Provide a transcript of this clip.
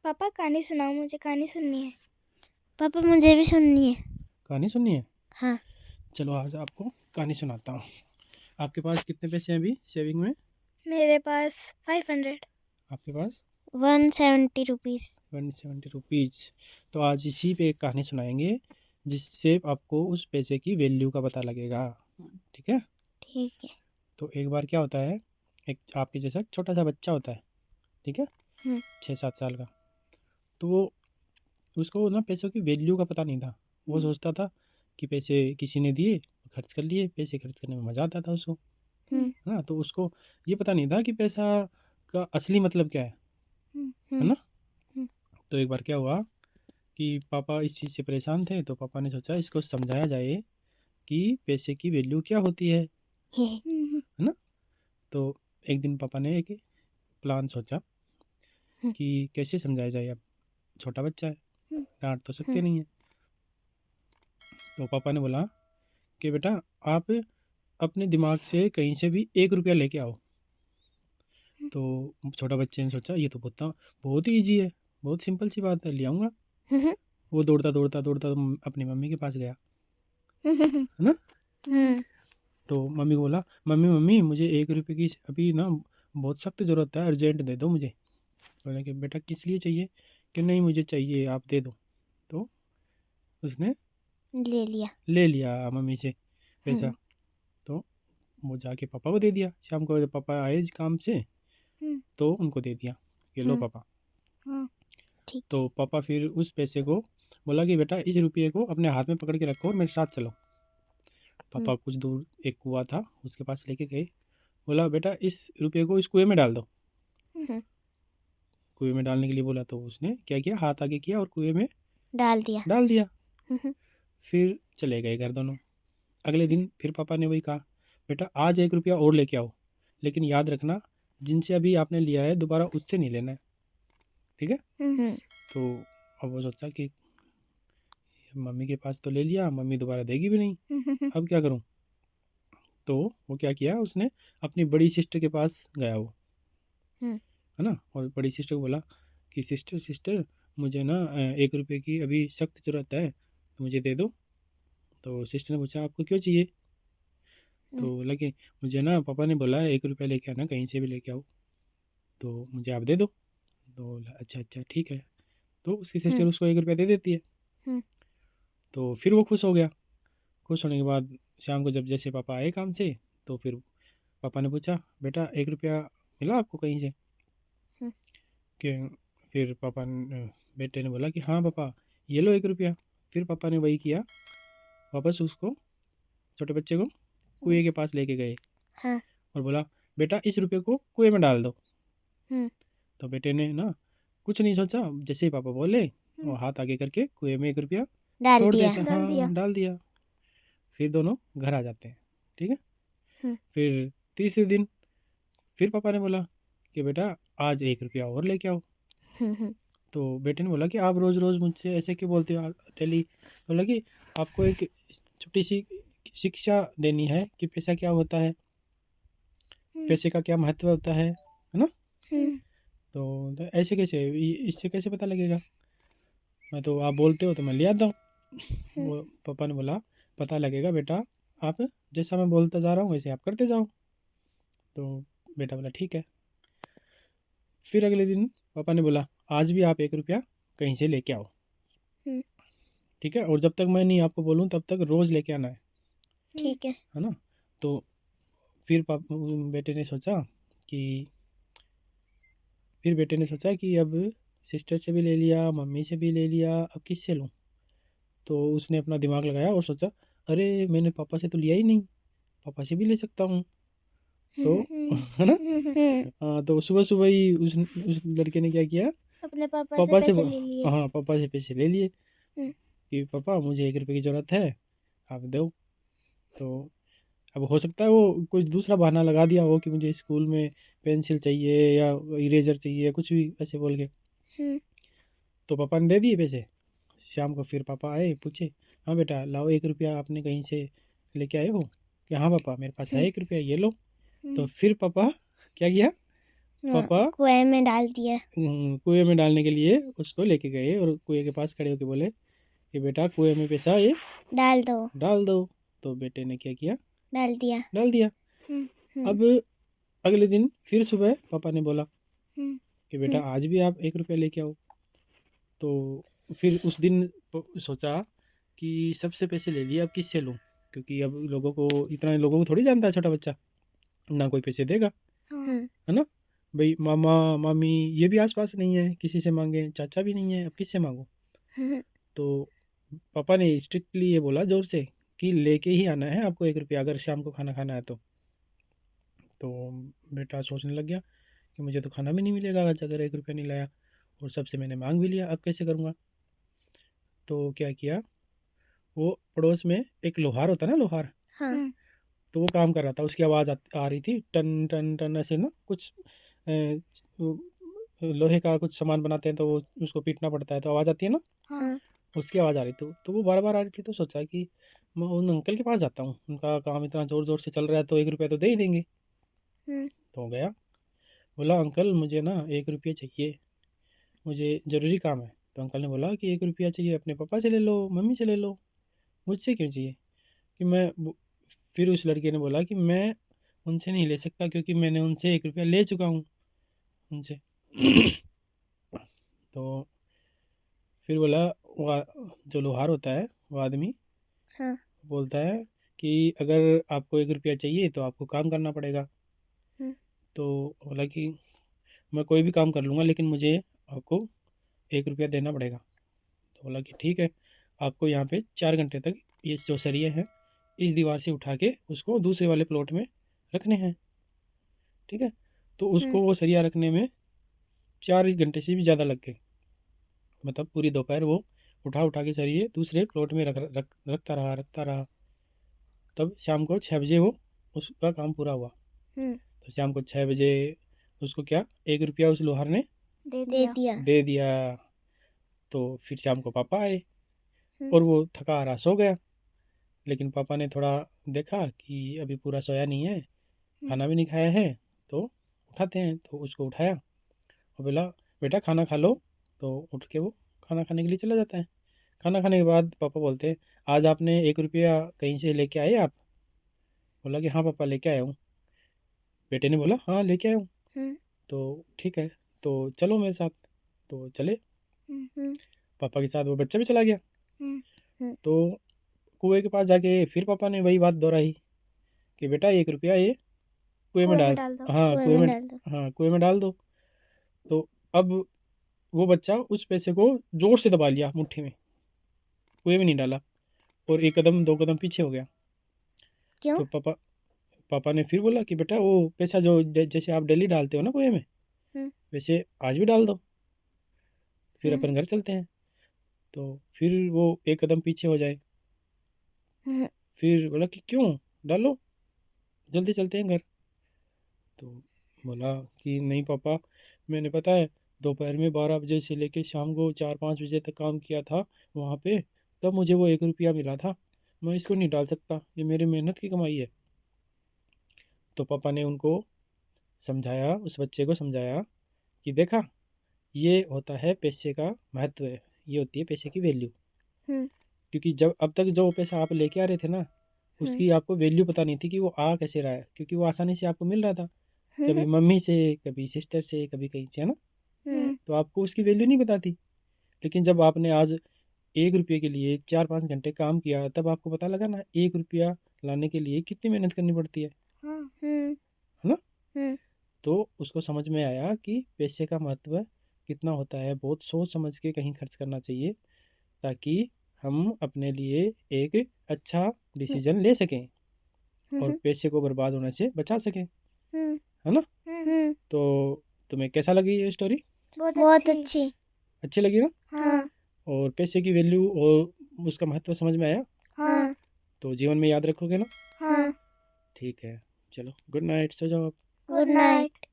पापा कहानी सुनाओ, मुझे कहानी सुननी है। पापा मुझे भी सुननी है। कहानी सुननी है? हाँ। चलो आज आपको कहानी सुनाता हूँ। आपके पास कितने पैसे हैं अभी सेविंग में? मेरे पास 500। आपके पास 170 रुपीज़। 170 रुपीज़। तो आज इसी पे एक कहानी सुनाएंगे जिससे आपको उस पैसे की वैल्यू का पता लगेगा। ठीक है? ठीक है। तो एक बार क्या होता है, एक आपके जैसा छोटा सा बच्चा होता है, ठीक है, 6-7 साल का। तो वो उसको ना पैसों की वैल्यू का पता नहीं था। वो सोचता था कि पैसे किसी ने दिए, खर्च कर लिए। पैसे खर्च करने में मज़ा आता था उसको, है ना। तो उसको ये पता नहीं था कि पैसा का असली मतलब क्या है ना। तो एक बार क्या हुआ कि पापा इस चीज़ से परेशान थे, तो पापा ने सोचा इसको समझाया जाए कि पैसे की वैल्यू क्या होती है ना। तो एक दिन पापा ने एक प्लान सोचा कि कैसे समझाया जाए। अब छोटा बच्चा है, डांट तो सकते नहीं है। तो पापा ने बोला कि बेटा आप अपने दिमाग से कहीं से भी 1 रुपया लेके आओ। तो छोटा बच्चे ने सोचा ये तो बहुत ही ईजी है, बहुत सिंपल सी बात है, ले आऊँगा। वो दौड़ता दौड़ता दौड़ता अपनी मम्मी के पास गया, है ना। तो मम्मी को बोला, मम्मी मम्मी मुझे 1 रुपये की अभी ना बहुत सख्त ज़रूरत है, अर्जेंट दे दो मुझे। बोला कि बेटा किस लिए चाहिए? कि नहीं मुझे चाहिए, आप दे दो। तो उसने ले लिया मम्मी से पैसा। तो वो जाके पापा को दे दिया। शाम को जब पापा आए काम से तो उनको दे दिया कि लो पापा। तो पापा फिर उस पैसे को बोला कि बेटा इस रुपये को अपने हाथ में पकड़ के रखो और मेरे साथ चलो। पापा कुछ दूर एक कुआं था, उसके पास लेके गए। बोला बेटा इस रुपये को इस कुएं में डाल दो। कुएं में डालने के लिए बोला तो उसने क्या किया, हाथ आगे किया और कुएं में डाल दिया। फिर चले गए घर दोनों। अगले दिन फिर पापा ने वही कहा, बेटा आज 1 रुपया और लेके आओ, लेकिन याद रखना जिनसे अभी आपने लिया है दोबारा उससे नहीं लेना है, ठीक है। तो अब वो सोचा कि मम्मी के पास तो ले लिया, मम्मी दोबारा देगी भी नहीं, अब क्या करूं। तो वो क्या किया, उसने अपनी बड़ी सिस्टर के पास गया वो, है ना। और बड़ी सिस्टर को बोला कि सिस्टर सिस्टर मुझे ना 1 रुपये की अभी सख्त ज़रूरत है, तो मुझे दे दो। तो सिस्टर ने पूछा आपको क्यों चाहिए? तो बोला कि मुझे ना पापा ने बोला है 1 रुपया लेके आना, कहीं से भी लेके आओ, तो मुझे आप दे दो। तो बोला अच्छा अच्छा ठीक है। तो उसकी सिस्टर उसको 1 रुपया दे देती है। तो फिर वो खुश हो गया। खुश होने के बाद शाम को जब जैसे पापा आए काम से, तो फिर पापा ने पूछा बेटा 1 रुपया मिला आपको कहीं से? कि फिर बेटे ने बोला कि हाँ पापा ये लो 1 रुपया। फिर पापा ने वही किया, वापस उसको छोटे बच्चे को कुएं के पास लेके गए और बोला बेटा इस रुपये को कुएं में डाल दो। तो बेटे ने ना कुछ नहीं सोचा, जैसे ही पापा बोले वो हाथ आगे करके कुएं में 1 रुपया छोड़ देता, हाँ डाल दिया। फिर दोनों घर आ जाते हैं, ठीक है। फिर तीसरे दिन फिर पापा ने बोला कि बेटा आज 1 रुपया और लेके आओ। तो बेटे ने बोला कि आप रोज़ रोज़ मुझसे ऐसे क्यों बोलते हो डेली। बोला कि आपको एक छोटी सी शिक्षा देनी है कि पैसा क्या होता है, पैसे का क्या महत्व होता है ना। तो ऐसे कैसे, इससे कैसे पता लगेगा? मैं तो आप बोलते हो तो मैं ले आता हूँ। वो पापा ने बोला पता लगेगा बेटा, आप जैसा मैं बोलता जा रहा हूँ वैसे आप करते जाओ। तो बेटा बोला ठीक है। फिर अगले दिन पापा ने बोला आज भी आप 1 रुपया कहीं से लेके आओ, ठीक है, और जब तक मैं नहीं आपको बोलूँ तब तक रोज़ लेके आना है, ठीक है ना। तो फिर बेटे ने सोचा कि अब सिस्टर से भी ले लिया, मम्मी से भी ले लिया, अब किससे लूँ। तो उसने अपना दिमाग लगाया और सोचा अरे मैंने पापा से तो लिया ही नहीं, पापा से भी ले सकता हूँ। तो है ना। हाँ, तो सुबह सुबह ही उस लड़के ने क्या किया, अपने पापा पापा से से पैसे ले लिए। हाँ पापा से पैसे ले लिए कि पापा मुझे 1 रुपये की ज़रूरत है, आप दो। तो अब हो सकता है वो कुछ दूसरा बहाना लगा दिया हो कि मुझे स्कूल में पेंसिल चाहिए या इरेजर चाहिए, कुछ भी ऐसे बोल के। तो पापा ने दे दिए पैसे। शाम को फिर पापा आए, पूछे हाँ बेटा लाओ 1 रुपया आपने कहीं से लेके आए हो? कि हाँ पापा मेरे पास है 1 रुपया, ये लो। तो फिर पापा क्या किया, पापा कुएं में डाल दिया। कुएं में डालने के लिए उसको लेके गए और कुएं के पास खड़े होके बोले कि बेटा कुएं में पैसा ये डाल दो। डाल दो। तो बेटे ने क्या किया, डाल दिया। डाल दिया। हम्म, अब अगले दिन फिर सुबह पापा ने बोला हम्म, कि बेटा आज भी आप 1 रुपया लेके आओ। तो फिर उस दिन सोचा कि सबसे पैसे ले लिए, अब किससे लूँ, क्योंकि अब इतना लोगों को थोड़ी जानता है छोटा बच्चा, ना कोई पैसे देगा, हम्म, है ना। भाई मामा मामी ये भी आसपास नहीं है, किसी से मांगे, चाचा भी नहीं है, अब किससे मांगो। हम्म, तो पापा ने स्ट्रिक्टली ये बोला जोर से कि लेके ही आना है आपको 1 रुपया, अगर शाम को खाना खाना है तो बेटा सोचने लग गया कि मुझे तो खाना भी नहीं मिलेगा आज अगर 1 रुपया नहीं लाया, और सबसे मैंने मांग भी लिया, अब कैसे करूँगा। तो क्या किया, वो पड़ोस में एक लोहार होता है ना, लोहार, हाँ, तो वो काम कर रहा था, उसकी आवाज़ आ रही थी, टन टन टन ऐसे ना, कुछ वो लोहे का कुछ सामान बनाते हैं तो वो उसको पीटना पड़ता है तो आवाज़ आती है ना, हाँ, उसकी आवाज़ आ रही थी। तो वो बार बार आ रही थी, तो सोचा कि मैं उन अंकल के पास जाता हूँ, उनका काम इतना ज़ोर ज़ोर से चल रहा है तो 1 रुपया तो दे ही देंगे। तो गया, बोला अंकल मुझे ना 1 रुपया चाहिए, मुझे ज़रूरी काम है। तो अंकल ने बोला कि 1 रुपया चाहिए, अपने पापा से ले लो, मम्मी से ले लो, मुझसे क्यों चाहिए। कि फिर उस लड़के ने बोला कि मैं उनसे नहीं ले सकता क्योंकि मैंने उनसे 1 रुपया ले चुका हूँ उनसे। तो फिर बोला, जो लोहार होता है वो आदमी हाँ, बोलता है कि अगर आपको 1 रुपया चाहिए तो आपको काम करना पड़ेगा। तो बोला कि मैं कोई भी काम कर लूँगा लेकिन मुझे आपको 1 रुपया देना पड़ेगा। तो बोला कि ठीक है, आपको यहाँ पे 4 घंटे तक ये जो सरिये हैं इस दीवार से उठा के उसको दूसरे वाले प्लॉट में रखने हैं, ठीक है। तो उसको वो सरिया रखने में 4 घंटे से भी ज़्यादा लग गए, मतलब पूरी दोपहर वो उठा के सरिये दूसरे प्लॉट में रखता रहा। तब शाम को 6 बजे वो उसका काम पूरा हुआ। तो शाम को 6 बजे उसको क्या 1 रुपया उस लोहार ने दे दे दिया। दिया। तो फिर शाम को पापा आए और वो थका हारा सो गया, लेकिन पापा ने थोड़ा देखा कि अभी पूरा सोया नहीं है, खाना भी नहीं खाया है, तो उठाते हैं। तो उसको उठाया और बोला बेटा खाना खा लो। तो उठ के वो खाना खाने के लिए चला जाता है। खाना खाने के बाद पापा बोलते हैं आज आपने 1 रुपया कहीं से लेके आए आप। बोला कि हाँ पापा लेके आया हूँ। बेटे ने बोला हाँ लेके आया हूँ। तो ठीक है, तो चलो मेरे साथ। तो चले पापा के साथ, वो बच्चा भी चला गया। तो कुएं के पास जाके फिर पापा ने वही बात दोहराई कि बेटा 1 रुपया ये कुएं में डाल, डाल दो। हाँ कुएं कुएं में में, डाल दो। हाँ कुएं में डाल दो। तो अब वो बच्चा उस पैसे को जोर से दबा लिया मुट्ठी में, कुएं में नहीं डाला, और 1 कदम 2 कदम पीछे हो गया। क्यों? तो पापा ने फिर बोला कि बेटा वो पैसा जो जैसे आप डेली डालते हो ना कुएं में, वैसे आज भी डाल दो, फिर अपन घर चलते हैं। तो फिर वो 1 कदम पीछे हो जाए। फिर बोला कि क्यों, डालो, जल्दी चलते हैं घर। तो बोला कि नहीं पापा, मैंने पता है दोपहर में 12 बजे से लेके शाम को 4-5 बजे तक काम किया था वहाँ पे, तब मुझे वो 1 रुपया मिला था, मैं इसको नहीं डाल सकता, ये मेरी मेहनत की कमाई है। तो पापा ने उनको समझाया, उस बच्चे को समझाया कि देखा ये होता है पैसे का महत्व है, ये होती है पैसे की वैल्यू। क्योंकि जब अब तक जो पैसा आप लेके आ रहे थे ना, उसकी आपको वैल्यू पता नहीं थी कि वो आ कैसे रहा है, क्योंकि वो आसानी से आपको मिल रहा था, कभी मम्मी से, कभी सिस्टर से, कभी कहीं से, है ना। तो आपको उसकी वैल्यू नहीं पता थी। लेकिन जब आपने आज 1 रुपये के लिए 4-5 घंटे काम किया, तब आपको पता लगा ना 1 रुपया लाने के लिए कितनी मेहनत करनी पड़ती है ना। तो उसको समझ में आया कि पैसे का महत्व कितना होता है, बहुत सोच समझ के कहीं खर्च करना चाहिए, ताकि हम अपने लिए एक अच्छा डिसीजन ले सकें और पैसे को बर्बाद होने से बचा सकें, है ना। तो तुम्हें कैसा लगी ये स्टोरी, बहुत अच्छी। अच्छी लगी ना, हाँ, और पैसे की वैल्यू और उसका महत्व समझ में आया, हाँ, तो जीवन में याद रखोगे ना। हाँ। ठीक है, चलो गुड नाइट, सो जाओ आप। Good night.